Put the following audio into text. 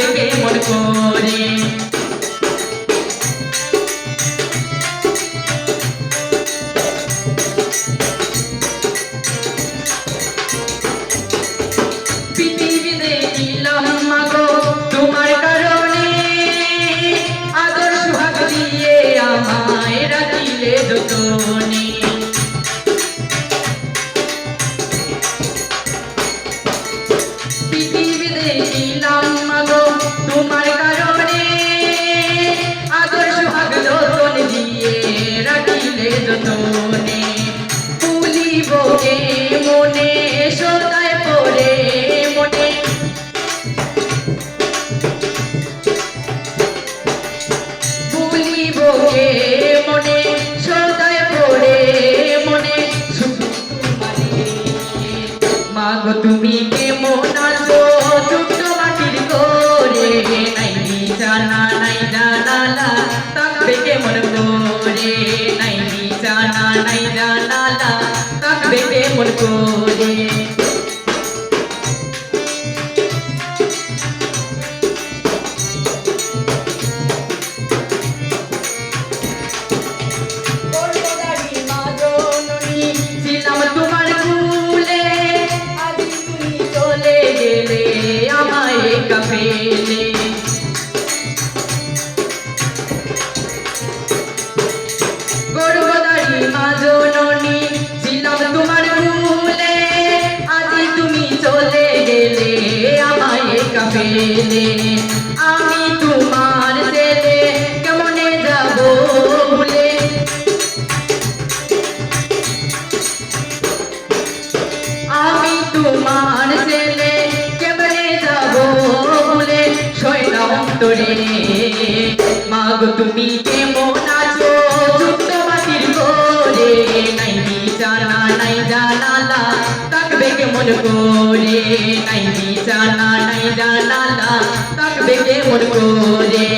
থাকবে কেমন করে। পৃথিবীতে ছিলাম মাগো তোমার কারণে, আদর সুহাগ দিয়ে আমায় রাখিলে যতনে। পৃথিবীতে ছিলাম মাগো তোমার কারণে, আদর সুহাগ যতন দিয়ে রাখিলে যতনে। ভুলিব কে মনে সদায় পড়ে মনে, ভুলিব কে মনে সদায় পড়ে মনে। মাগো তুমি কেমন আছো ছোট্ট মাটির করে, নাই জানা নাই জানালা থাকবে কেমন করে, নাই জানা নাই জানালা থাকবে কেমন করে। ছিলাম তোমার কুলে, আজ তুমি চলে গেলে আমায় একা ফেলে। গর্ভধারী মা জননী ছিলাম তোমার কুলে, আজ তুমি চলে গেলে আমায় একা ফেলে। আমি তোমার ছেলে কেমনে যাব ভুলে, আমি তোমার ছেলে কেমনে যাব ভুলে। শয়না অন্তরে মাগো তুমি কেমন আছো ছোট্ট মাটির করে, নাই জানা নাই জানালা থাকবে কেমন করে, নাই জানা নাই জানালা থাকবে কেমন করে।